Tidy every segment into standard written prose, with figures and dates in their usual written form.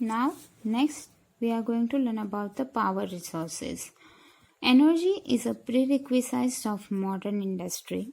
Now, next we are going to learn about the power resources. Energy is a prerequisite of modern industry.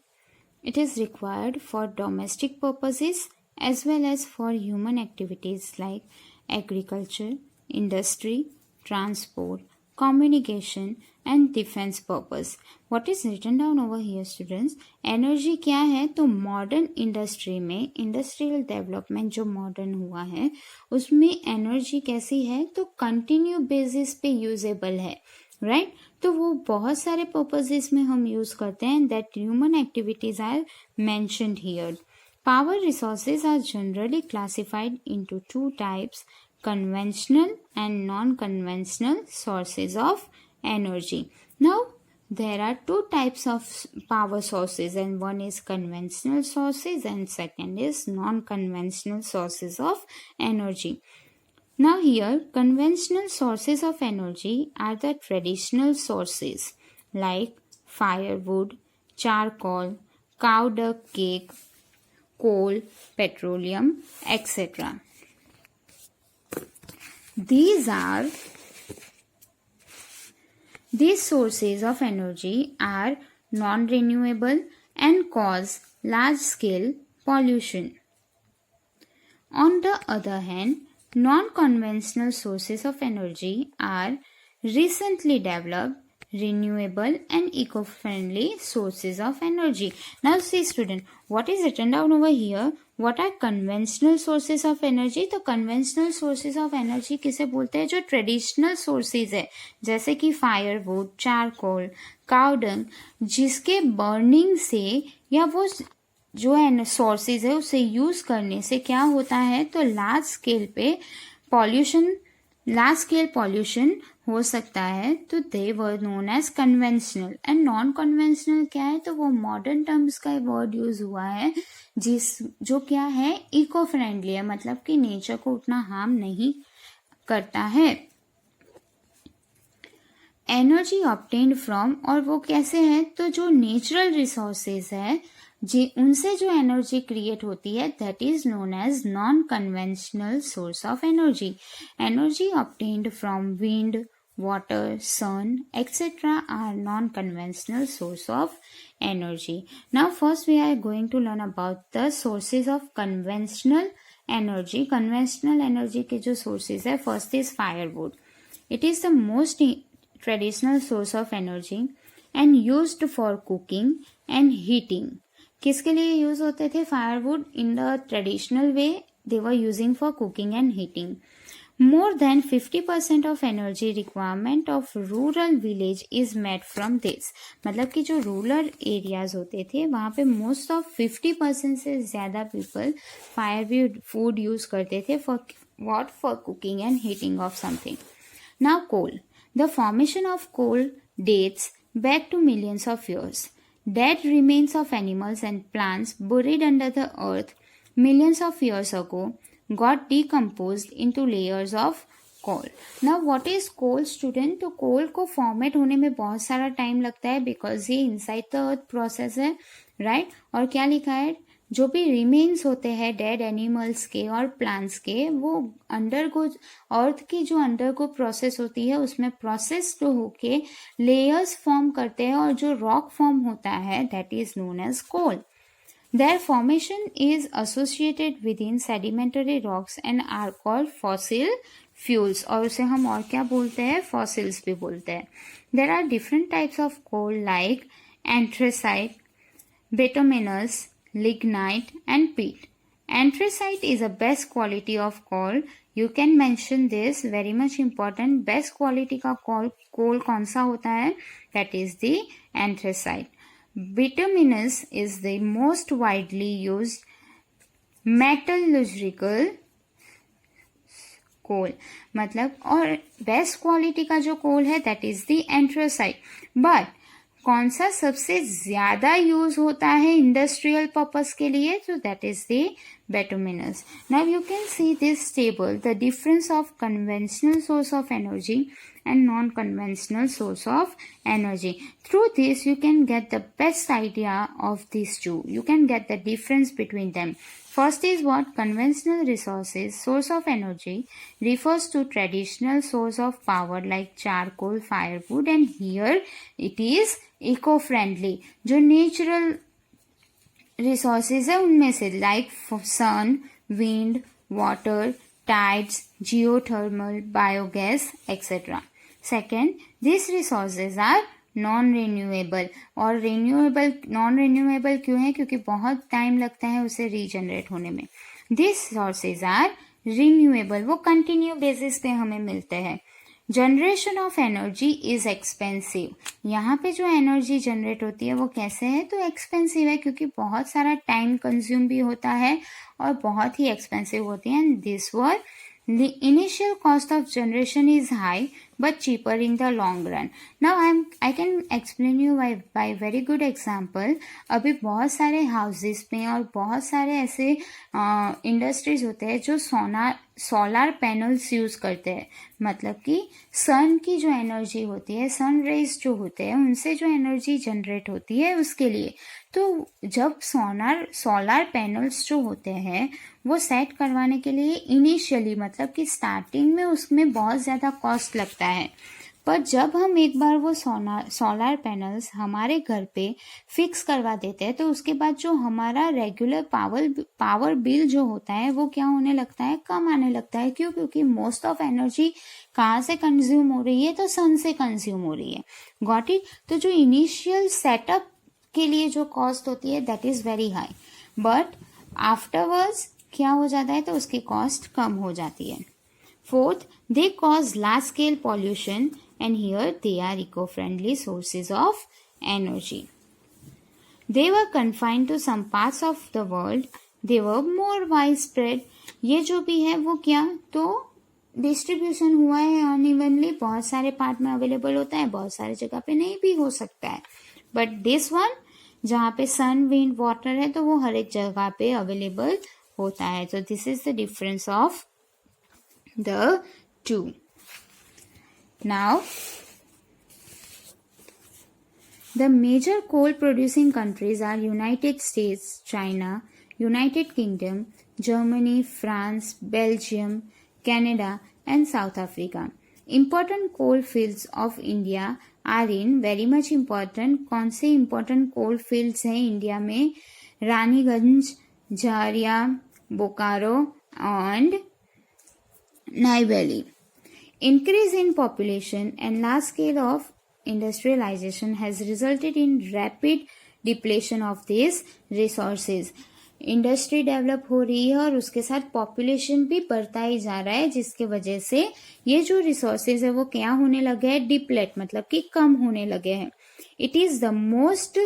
It is required for domestic purposes as well as for human activities like agriculture, industry, transport, communication and defense purpose. What is written down over here students? Energy क्या है? तो modern industry में industrial development जो modern हुआ है उसमें energy कैसी है? तो कंटिन्यू बेसिस पे यूजेबल है, राइट तो वो बहुत सारे पर्पसेस में हम यूज करते हैं that human activities are mentioned here. Power resources are generally classified into two types, conventional and non-conventional sources of energy. Now, there are two types of power sources and one is conventional sources and second is non-conventional sources of energy. Now here, conventional sources of energy are the traditional sources like firewood, charcoal, cow dung cake, coal, petroleum, etc. These sources of energy are non-renewable and cause large-scale pollution. On the other hand, non-conventional sources of energy are recently developed, renewable and eco-friendly sources of energy. Now see student, what is written down over here? What are conventional sources of energy? तो conventional sources of energy किसे बोलते हैं? जो traditional sources है जैसे कि firewood, charcoal, cow dung, जिसके burning से या वो जो है सोर्सेज है उसे यूज करने से क्या होता है? तो लार्ज स्केल पॉल्यूशन हो सकता है. तो they were known as conventional. And non conventional क्या है? तो वो मॉडर्न टर्म्स का वर्ड यूज हुआ है जो क्या है? इको फ्रेंडली है, मतलब कि नेचर को उतना हार्म नहीं करता है. एनर्जी ऑब्टेन्ड फ्रॉम, और वो कैसे है? तो जो नेचुरल रिसोर्सेज है उनसे जो एनर्जी क्रिएट होती है that is known as non conventional source of energy. Energy obtained from wind, water, sun, etc. are non-conventional source of energy. Now first we are going to learn about the sources of conventional energy. Conventional energy के जो sources है, first is firewood. It is the most traditional source of energy and used for cooking and heating. किसके लिए use होते थे firewood? In the traditional way they were using for cooking and heating. More than 50% of energy requirement of rural village is met from this. मतलब कि जो rural areas होते थे वहाँ पे मोस्ट ऑफ 50% से ज़्यादा पीपल फायर यूज करते थे for cooking and heating of something. Now coal. The formation of coal dates back to millions of years. Dead remains of animals and plants buried under the earth millions of years ago got decomposed into layers of coal. Now what is coal student? तो coal को format होने में बहुत सारा time लगता है because ये inside the earth process है, राइट और क्या लिखा है? जो भी रिमेन्स होते हैं डेड एनिमल्स के और प्लांट्स के वो अंडरगो अर्थ की जो अंडरगो प्रोसेस होती है उसमें प्रोसेस जो होके लेयर्स फॉर्म करते हैं और जो रॉक फॉर्म होता है that is known as coal. Their formation is associated within sedimentary rocks and are called fossil fuels. और उसे हम और क्या बोलते हैं? Fossils भी बोलते हैं. There are different types of coal like anthracite, bituminous, lignite and peat. Anthracite is the best quality of coal. You can mention this, very much important. Best quality का coal कौन सा होता है? That is the anthracite. Bituminous is the most widely used metallurgical coal. मतलब और best quality का जो कोल है that is the anthracite. But कौन सा सबसे ज्यादा यूज होता है इंडस्ट्रियल पर्पस के लिए? तो that is the bituminous. Now you can see this table, the difference of conventional source of energy and non-conventional source of energy. Through this, you can get the best idea of these two. You can get the difference between them. First is what? Conventional resources, source of energy, refers to traditional source of power like charcoal, firewood, and here it is eco-friendly. जो natural resources है उनमें से like sun, wind, water, tides, geothermal, biogas, etc. Second, these resources are non-renewable. और non-renewable क्यों है? क्योंकि बहुत time लगता है उसे रीजनरेट होने में. These sources are renewable. वो कंटिन्यू बेसिस पे हमें मिलते हैं. Generation of energy is expensive. यहाँ पे जो एनर्जी जनरेट होती है वो कैसे है? तो एक्सपेंसिव है क्योंकि बहुत सारा टाइम कंज्यूम भी होता है और बहुत ही एक्सपेंसिव होती है. And this were the initial cost of generation is high but cheaper in the long run. Now I can explain you by very good example. अभी बहुत सारे houses में और बहुत सारे ऐसे इंडस्ट्रीज होते हैं जो सोलर पैनल्स यूज करते हैं. मतलब कि सन की जो एनर्जी होती है, सन रेज जो होते हैं, उनसे जो एनर्जी जनरेट होती है उसके लिए. तो जब सोलर पैनल्स जो होते हैं वो सेट करवाने के लिए इनिशियली मतलब कि स्टार्टिंग में उसमें बहुत ज़्यादा कॉस्ट लगता है. पर जब हम एक बार वो सोलर पैनल्स हमारे घर पे फिक्स करवा देते हैं तो उसके बाद जो हमारा रेगुलर पावर बिल जो होता है वो क्या होने लगता है? कम आने लगता है. क्यों? क्योंकि मोस्ट ऑफ एनर्जी कहाँ से कंज्यूम हो रही है? तो सन से कंज्यूम हो रही है. Got it? तो जो इनिशियल सेटअप के लिए जो कॉस्ट होती है that is very high, but afterwards क्या हो जाता है? तो उसकी कॉस्ट कम हो जाती है. Fourth, they cause large scale pollution and here they are eco friendly sources of energy. They were confined to some parts of the world, they were more wide spread. ये जो भी है वो क्या? तो डिस्ट्रीब्यूशन हुआ है अनइवनली. बहुत सारे पार्ट में अवेलेबल होता है, बहुत सारे जगह पे नहीं भी हो सकता है. बट दिस वन जहाँ पे सन, विंड, वाटर है तो वो हर एक जगह पे अवेलेबल होता है. तो this is the difference of the two. Now the major coal producing countries are United States, China, United Kingdom, Germany, France, Belgium, Canada and South Africa. Important coal fields of India are in very much important. कौन से important coal fields हैं India में? Raniganj, Jharia, Bokaro and Neyveli. Increase in population and large scale of industrialization has resulted in rapid depletion of these resources. Industry develop हो रही है और उसके साथ पॉपुलेशन भी बढ़ता ही जा रहा है, जिसके वजह से ये जो रिसोर्सेज है वो क्या होने लगे हैं? डिप्लेट मतलब कि कम होने लगे हैं. It is the most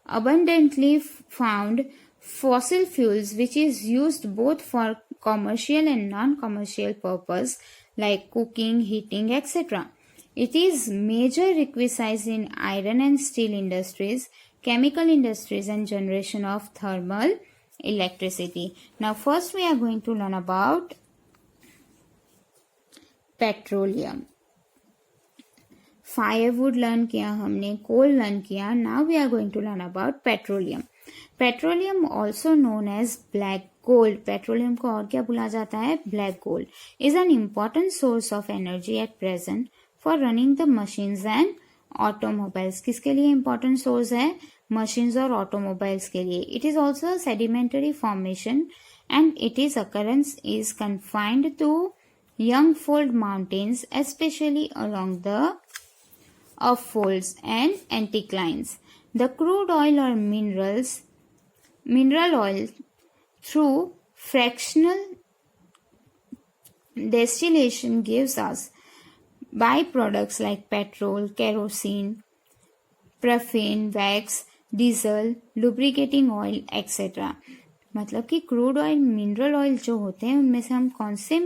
abundantly found fossil fuels which is used both for commercial and non-commercial purpose like cooking, heating, etc. It is major requisite in iron and steel industries, chemical industries and generation of thermal electricity. Now first we are going to learn about petroleum. Firewood learn किया हमने, coal learn किया. Now we are going to learn about petroleum. Petroleum also known as black gold. Petroleum को और क्या बोला जाता है? Black gold is an important source of energy at present for running the machines and automobiles. किसके लिए important source है? Machines और automobiles के लिए. It is also a sedimentary formation and its occurrence is confined to young fold mountains, especially along the upfolds and anticlines. The crude oil or mineral oil through fractional distillation gives us byproducts like petrol, kerosene, paraffin, wax, diesel, lubricating oil, etc. मतलब कि crude oil, mineral oil जो होते हैं उनमें से हम कौन से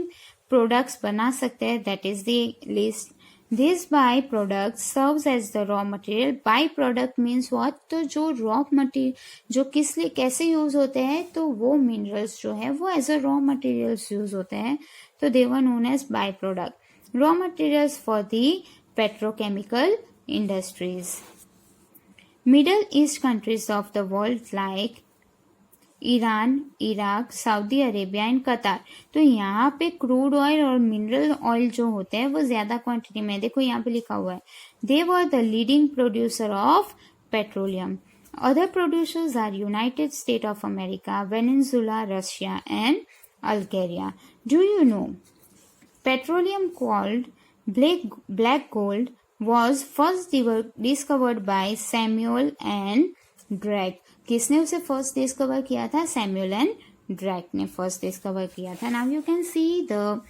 प्रोडक्ट्स बना सकते हैं? That is the list. This by product serves as the raw material. By product means what? तो जो रॉ मटेरियल जो किस लिए कैसे यूज होते हैं, तो वो मिनरल्स जो है वो as a raw materials use होते हैं, तो they were known as by product. raw materials for the petrochemical industries. Middle East countries of the world like Iran, Iraq, Saudi Arabia and कतार, तो यहाँ पे क्रूड ऑयल और mineral oil जो होते हैं वो ज्यादा क्वांटिटी में, देखो यहाँ पे लिखा हुआ है, they were the leading producer of petroleum. Other producers are United State of America, Venezuela, Russia and Algeria. Do you know petroleum called black gold was first discovered by Samuel and Drake. किसने उसे first discover किया था? Samuel and ड्रैक ने first discover किया था. Now you can see the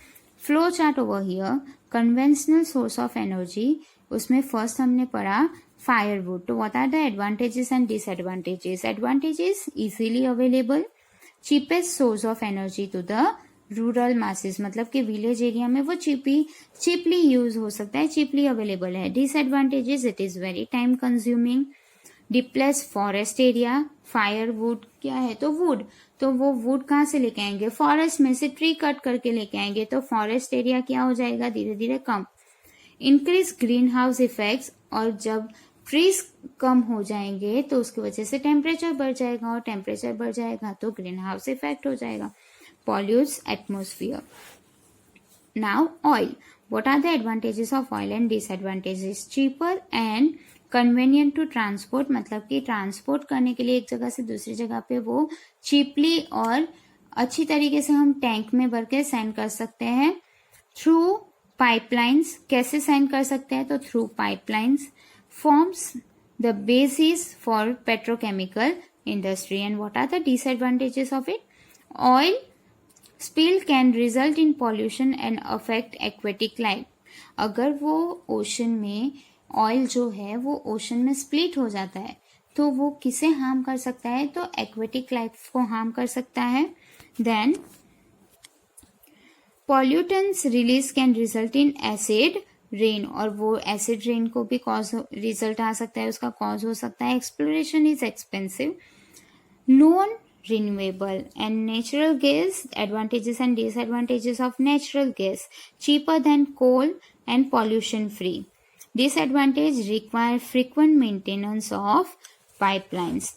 flow chart over here. Conventional source of energy, उसमें first हमने पढ़ा फायरवुड. तो what are the advantages and disadvantages? Advantages, easily available, cheapest source of energy to the rural masses, मतलब कि village area में वो cheaply use हो सकता है, चीपली अवेलेबल है. Disadvantages, it is very time consuming. डिप्लेस forest area, firewood क्या है? तो वुड, तो वो वुड कहाँ से लेके आएंगे? फॉरेस्ट में से ट्री कट करके लेके आएंगे, तो फॉरेस्ट एरिया क्या हो जाएगा? धीरे धीरे कम. इंक्रीज ग्रीन हाउस इफेक्ट्स, और जब ट्रीज कम हो जाएंगे तो उसकी वजह से टेम्परेचर बढ़ जाएगा, और टेम्परेचर बढ़ जाएगा तो ग्रीन हाउस इफेक्ट हो जाएगा. Pollutes atmosphere. Now oil. What are the advantages of oil and disadvantages? Cheaper and convenient to transport, मतलब कि ट्रांसपोर्ट करने के लिए एक जगह से दूसरी जगह पे वो चीपली और अच्छी तरीके से हम टैंक में भर के सेंड कर सकते हैं. थ्रू पाइपलाइंस, कैसे सेंड कर सकते हैं? तो through pipelines. Forms the basis for petrochemical industry. And what are the disadvantages of it? Oil spill can result in pollution and affect aquatic life. अगर वो ओशन में ऑयल जो है वो ओशन में स्प्लिट हो जाता है तो वो किसे हार्म कर सकता है? तो एक्वेटिक लाइफ को हार्म कर सकता है. Then pollutants release can result in acid rain, और वो एसिड रेन को भी कॉज रिजल्ट आ सकता है, उसका कॉज हो सकता है. Exploration is expensive. Non renewable and natural gas. Advantages and disadvantages of natural gas: cheaper than coal and pollution free. Disadvantage: require frequent maintenance of pipelines.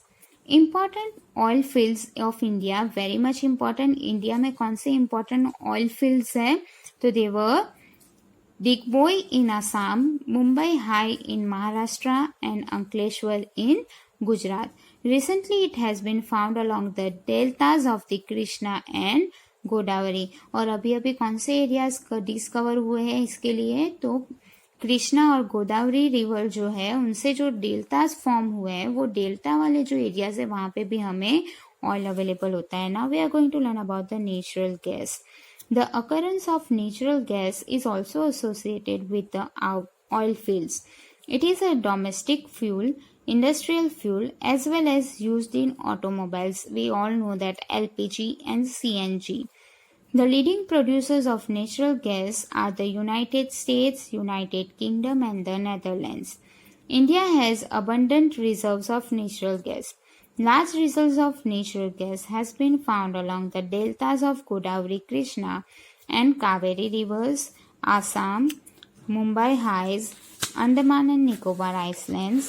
Important oil fields of India, very much important. India में कौन से important oil fields है? तो they were Digboi in Assam, Mumbai High in Maharashtra and Ankleshwar in Gujarat. Recently it has been found along the deltas of the Krishna and Godavari. और अभी अभी कौन से एरियाज डिस्कवर हुए हैं इसके लिए? तो कृष्णा और गोदावरी रिवर जो है उनसे जो डेल्टास फॉर्म हुए हैं, वो डेल्टा वाले जो एरियाज है वहां पे भी हमें ऑयल अवेलेबल होता है. Now we are going to learn about the natural gas. The occurrence of natural gas is also associated with the oil fields. It is a domestic fuel, industrial fuel, as well as used in automobiles. We all know that LPG and CNG. The leading producers of natural gas are the United States, United Kingdom, and the Netherlands. India has abundant reserves of natural gas. Large reserves of natural gas has been found along the deltas of Godavari, Krishna, and Kaveri rivers, Assam, Mumbai Highs, Andaman and Nicobar Islands.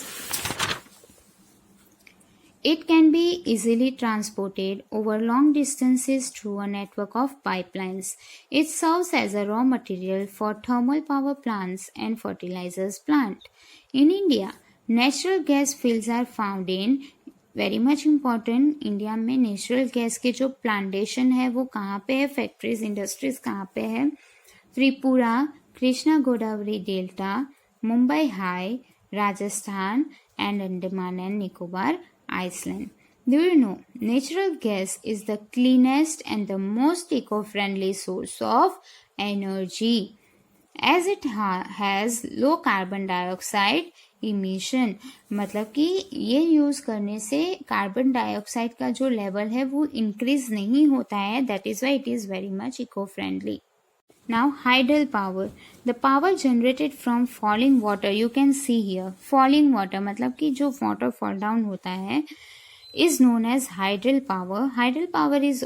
It can be easily transported over long distances through a network of pipelines. It serves as a raw material for thermal power plants and fertilizers plant. In India, natural gas fields are found in very much important. India में natural gas के जो plantation है वो कहाँ पे है? Factories, industries कहाँ पे है? Tripura, Krishna Godavari delta, Mumbai high, Rajasthan and Andaman and Nicobar island. Do you know natural gas is the cleanest and the most eco-friendly source of energy as it has low carbon dioxide emission. मतलब कि ये यूज करने से कार्बन डाइऑक्साइड का जो लेवल है वो increase नहीं होता है. That is why it is very much eco friendly. Now hydel power, the power generated from falling water. You can see here falling water, मतलब कि जो वाटर फॉल डाउन होता है, is known as hydel power. Hydel power is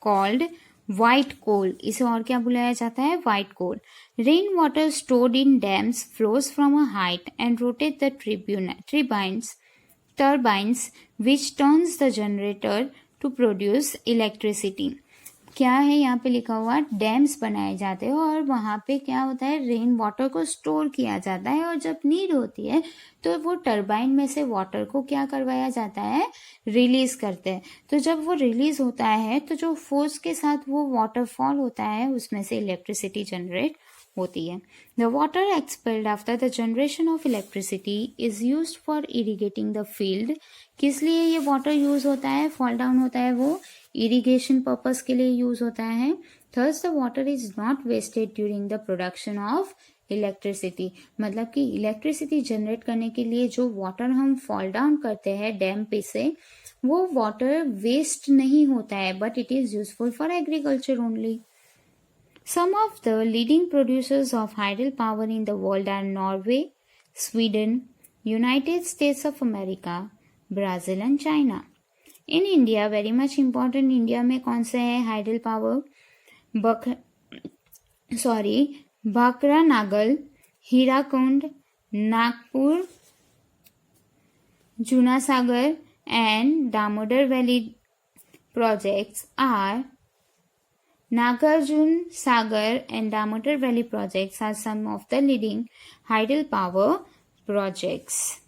called white coal, इसे और क्या बुलाया जाता है? White coal. Rain water stored in dams flows from a height and rotate the turbines which turns the generator to produce electricity। क्या है यहाँ पे लिखा हुआ? डैम्स बनाए जाते हैं और वहाँ पे क्या होता है? रेन वाटर को स्टोर किया जाता है और जब नीड होती है तो वो टरबाइन में से वाटर को क्या करवाया जाता है? रिलीज करते हैं। तो जब वो रिलीज होता है तो जो फोर्स के साथ वो वाटरफॉल होता है उसमें से इलेक्ट्रिसिटी जनरेट होती है। The water expelled after the generation of electricity is used for irrigating the field. किस लिए ये वाटर यूज होता है? फॉल डाउन होता है वो इरिगेशन पर्पस के लिए यूज होता है। Thus the water is not wasted during the production of electricity. मतलब कि इलेक्ट्रिसिटी जनरेट करने के लिए जो वाटर हम फॉल डाउन करते हैं डैम पे से, वो वाटर वेस्ट नहीं होता है, but it is useful for agriculture only. Some of the leading producers of hydel power in the world are Norway, Sweden, United States of America, Brazil and China. In India, very much important, India में कौन से है hydel power? Bhakra Nangal, Hirakud, Nagpur, Junasagar and Damodar Valley projects are Nagarjun Sagar and Damodar Valley projects are some of the leading hydel power projects.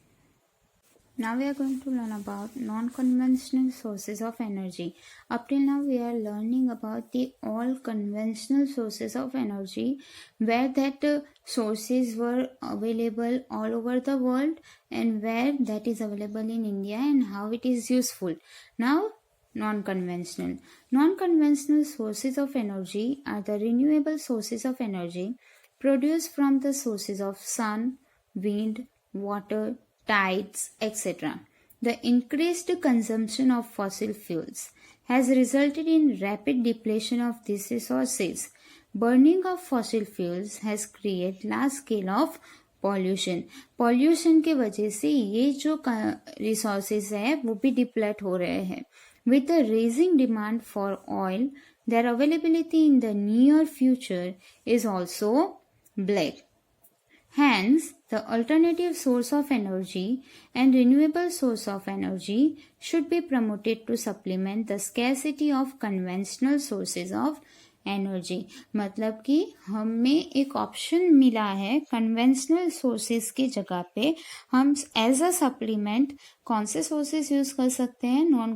Now we are going to learn about non-conventional sources of energy. Up till now we are learning about the all conventional sources of energy, where that sources were available all over the world and where that is available in India and how it is useful. Now non-conventional. Non-conventional sources of energy are the renewable sources of energy produced from the sources of sun, wind, water, tides, etc. The increased consumption of fossil fuels has resulted in rapid depletion of these resources. Burning of fossil fuels has created large scale of pollution. Pollution के वजह से ये जो resources है वो भी deplete हो रहे हैं. With the rising demand for oil, their availability in the near future is also black. Hence, the alternative source of energy and renewable source of energy should be promoted to supplement the scarcity of conventional sources of energy. मतलब कि हमें एक option मिला है conventional sources की जगह पे हम एज अ सप्लीमेंट कौन से सोर्सेज यूज कर सकते हैं? Non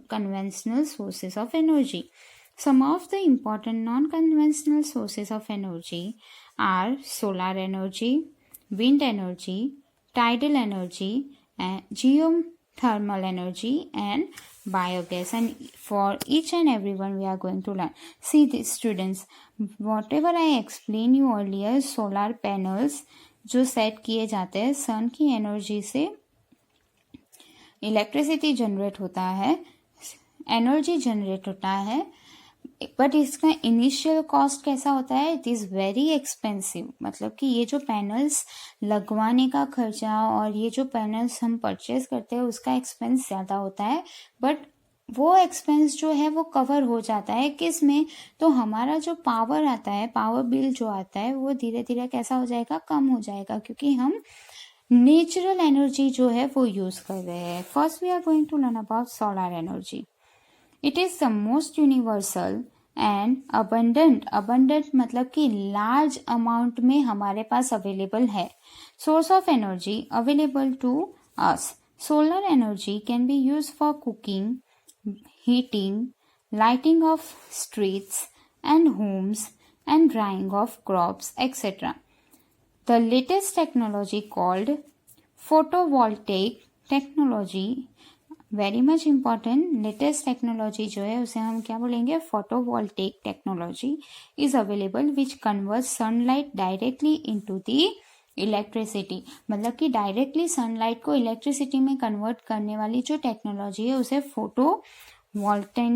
conventional sources of energy. Some of the important non conventional sources of energy are solar energy, wind energy, tidal energy, and geothermal energy and biogas. And for each and every one we are going to learn. See these students, whatever I explained you earlier, solar panels जो set किए जाते हैं सन की energy से electricity generate होता है, energy generate होता है, बट इसका इनिशियल कॉस्ट कैसा होता है? It is very expensive. मतलब कि ये जो पैनल्स लगवाने का खर्चा और ये जो पैनल्स हम परचेज करते हैं उसका एक्सपेंस ज़्यादा होता है, बट वो एक्सपेंस जो है वो कवर हो जाता है किस में? तो हमारा जो पावर आता है, पावर बिल जो आता है वो धीरे धीरे कैसा हो जाएगा? कम हो जाएगा, क्योंकि हम नेचुरल एनर्जी जो है वो यूज़ कर रहे हैं। First we are going to learn about solar energy. It is the most universal and abundant मतलब कि लार्ज अमाउंट में हमारे पास अवेलेबल है। Source of energy available to us. Solar energy can be use for cooking, heating, lighting of streets and homes and drying of crops etcetera. The latest technology called photovoltaic technology, very much important, latest technology जो है उसे हम क्या बोलेंगे? Photovoltaic technology is available which convert sunlight directly into the electricity. मतलब कि directly sunlight को electricity में कन्वर्ट करने वाली जो टेक्नोलॉजी है उसे फोटोवोल्टेइक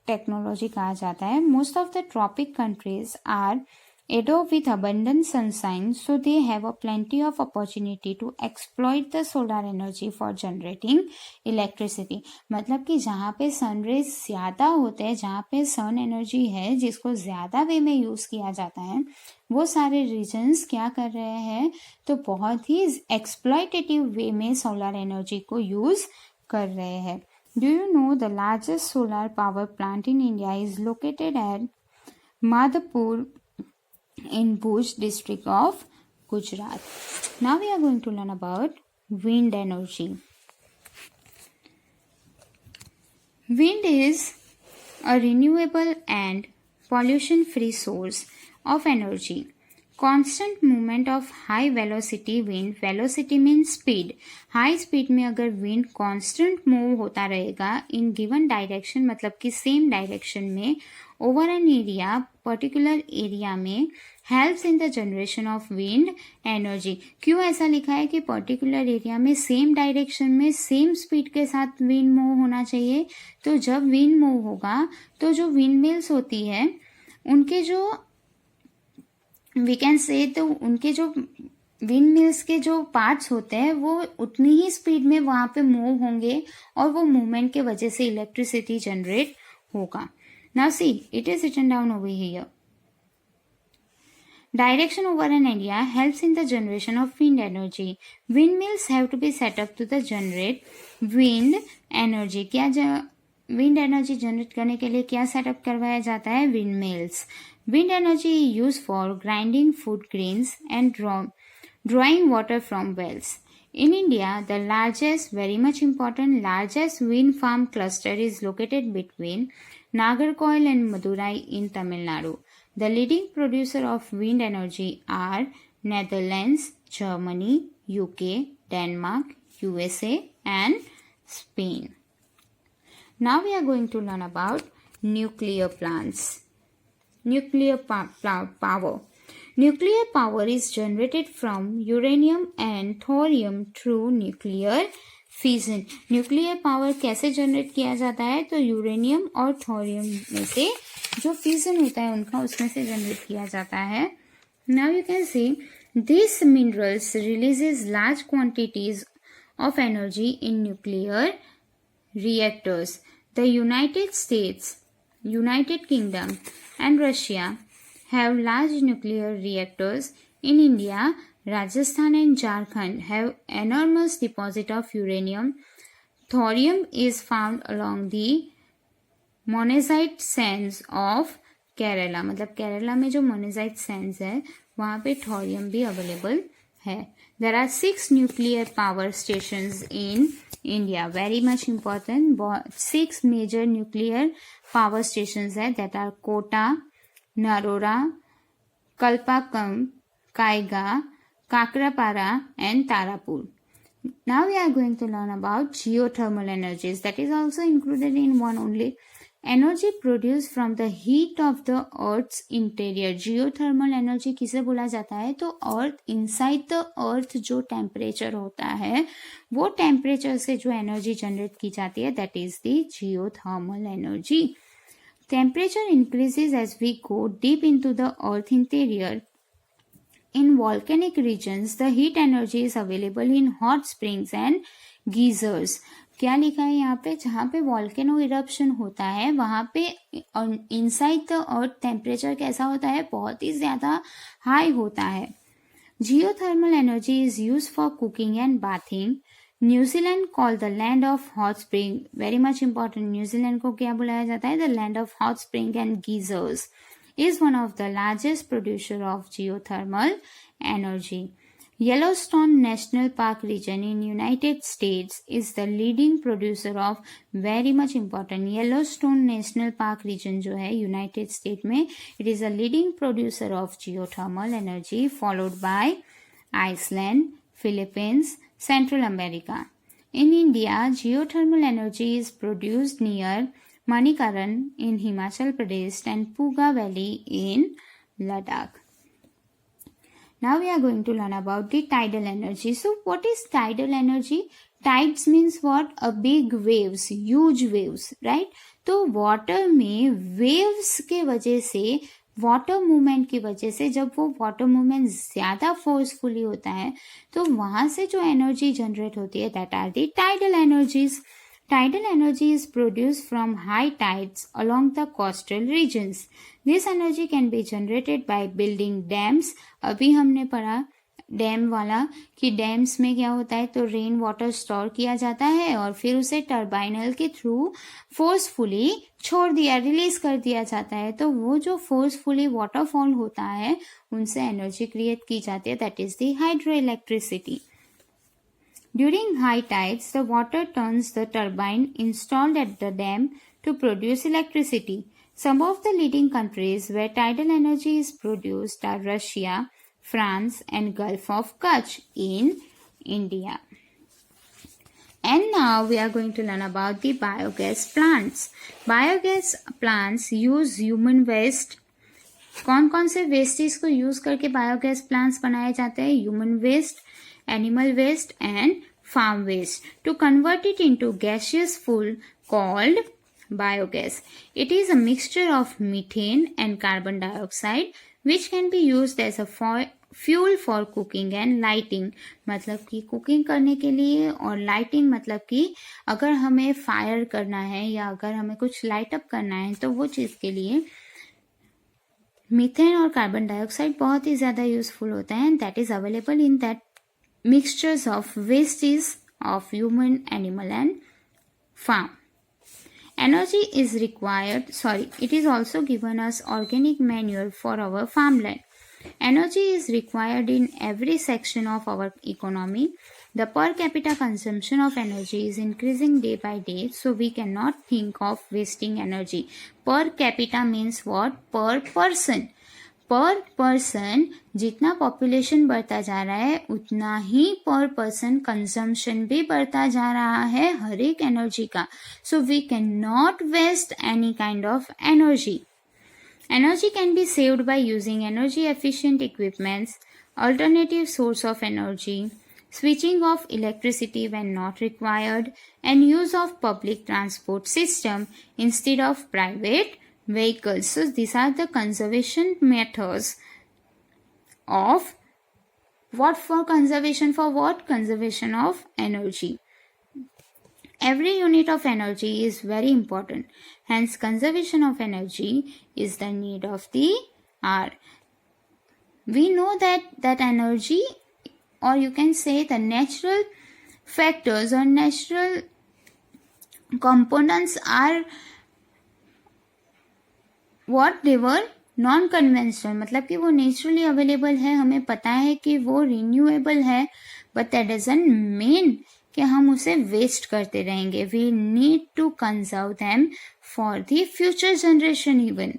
टेक्नोलॉजी कहा जाता है। Most of the tropic countries are Adobe with abundant sunshine, so they have a plenty of opportunity to exploit the solar energy for generating electricity. मतलब कि जहाँ पे सन रेज ज़्यादा होते हैं, जहाँ पे सन एनर्जी है जिसको ज़्यादा वे में यूज़ किया जाता है, वो सारे रीजन्स क्या कर रहे हैं, तो बहुत ही एक्सप्लॉयटेटिव वे में सोलर एनर्जी को यूज़ कर रहे हैं. Do you know the largest solar power plant in India is located at Madhapur in Bhuj district of Gujarat. Now we are going to learn about wind energy. Wind is a renewable and pollution-free source of energy. Constant movement of high velocity wind, velocity means speed. High speed में अगर wind constant move होता रहेगा in given direction, मतलब कि same direction में over an area, particular area में helps in the generation of wind energy. क्यों ऐसा लिखा है कि particular area में same direction में same speed के साथ wind move होना चाहिए? तो जब wind move होगा तो जो windmills होती है उनके जो वी कैन से, तो उनके जो विंड मिल्स के जो पार्ट्स होते हैं वो उतनी ही स्पीड में वहां पे मूव होंगे और वो मूवमेंट के वजह से इलेक्ट्रिसिटी जनरेट होगा. Now see, it is written down over here. Direction over an area helps in the generation of wind energy. Windmills have to be set up to the generate wind energy. क्या wind energy generate करने के लिए क्या setup करवाया जाता है? Wind mills. Wind energy is used for grinding food grains and drawing water from wells. In India, the largest, very much important, largest wind farm cluster is located between Nagercoil and Madurai in Tamil Nadu. The leading producer of wind energy are Netherlands, Germany, UK, Denmark, USA and Spain. Now we are going to learn about nuclear plants. Nuclear power. Nuclear power is generated from uranium and thorium through nuclear fission. Nuclear power कैसे generate किया जाता है? तो uranium और thorium में से जो fission होता है उनका, उसमें से जनरेट किया जाता है. Now you can see these minerals releases large quantities of energy in nuclear reactors. The United States, United Kingdom and Russia have large nuclear reactors. In India, Rajasthan and Jharkhand have enormous deposit of uranium. Thorium is found along the monazite sands of Kerala. मतलब केरला में जो monazite sands है वहाँ पे thorium भी available है. There are 6 nuclear power stations in India. Very much important. 6 major nuclear power stations है, that are Kota, Narora, Kalpakam, Kaiga, Kakrapara and Tarapur. Now we are going to learn about geothermal energies. That is also included in one only. Energy produced from the heat of the earth's interior. Geothermal energy किसे बोला जाता है? तो अर्थ, inside the earth जो temperature होता है वो temperature से जो एनर्जी जनरेट की जाती है, that is the geothermal energy. Temperature increases as we go deep into the earth interior. In volcanic regions, the heat energy is available in hot springs and geysers. क्या लिखा है यहाँ पे? जहाँ पे वॉल्केनो इरप्शन होता है वहाँ पे इनसाइड द अर्थ टेम्परेचर कैसा होता है? बहुत ही ज्यादा हाई होता है. Geothermal energy is use for cooking and bathing. New Zealand call the land of hot spring. Very much important. New Zealand को क्या बुलाया जाता है? The land of hot spring and geysers. is one of the largest producer of geothermal energy. Yellowstone National Park region in United States is the leading producer of, very much important, Yellowstone National Park region जो है United States में, it is a leading producer of geothermal energy, followed by Iceland, Philippines, Central America. In India, geothermal energy is produced near Manikaran in Himachal Pradesh and Puga Valley in Ladakh. Now we are going to learn about the tidal energy. So what is tidal energy? Tides means what? A big waves, huge waves, right? तो water में waves के वजह से water movement की वजह से, जब वो वाटर मूवमेंट ज़्यादा फोर्सफुली होता है तो वहाँ से जो एनर्जी जनरेट होती है that are the tidal energies. Tidal energy is produced from high tides along the coastal regions. This energy can be generated by building dams. अभी हमने पढ़ा डैम वाला कि डैम्स में क्या होता है, तो रेन वाटर स्टोर किया जाता है और फिर उसे टर्बाइनल के थ्रू फोर्सफुली छोड़ दिया, रिलीज कर दिया जाता है. तो वो जो फोर्सफुली वाटरफॉल होता है उनसे एनर्जी क्रिएट की जाती है, that is the hydro electricity. During high tides, the water turns the turbine installed at the dam to produce electricity. Some of the leading countries where tidal energy is produced are Russia, France, and Gulf of Kutch in India. And now we are going to learn about the biogas plants. Biogas plants use human waste. कौन कौन से wastage को use करके biogas plants बनाए जाते हैं? Human waste, animal waste and farm waste to convert it into gaseous fuel called biogas. It is a mixture of methane and carbon dioxide which can be used as a fuel for cooking and lighting. मतलब कि cooking करने के लिए और lighting, मतलब कि अगर हमें फायर करना है या अगर हमें कुछ लाइट अप करना है तो वो चीज़ के लिए मीथेन और कार्बन डाइऑक्साइड बहुत ही ज़्यादा यूजफुल होता है. That is available in that mixtures of wastes of human, animal and farm. Energy is required, it is also given us organic manure for our farmland. Energy is required in every section of our economy. The per capita consumption of energy is increasing day by day, so we cannot think of wasting energy. Per capita means what? Per person. पर person जितना population बढ़ता जा रहा है उतना ही पर person consumption भी बढ़ता जा रहा है हर एक एनर्जी का. So we can not waste any kind of energy. Energy can be saved by using energy efficient equipments, alternative source of energy, switching off electricity when not required, and use of public transport system instead of private vehicles. So these are the conservation methods of what? For conservation, for what? Conservation of energy. Every unit of energy is very important. Hence conservation of energy is the need of the hour. We know that energy, or you can say the natural factors or natural components are what they're non conventional, मतलब कि वो naturally available है, हमें पता है कि वो renewable है, बट दैट डजंट मीन कि हम उसे वेस्ट करते रहेंगे. We need to conserve them for the future generation even.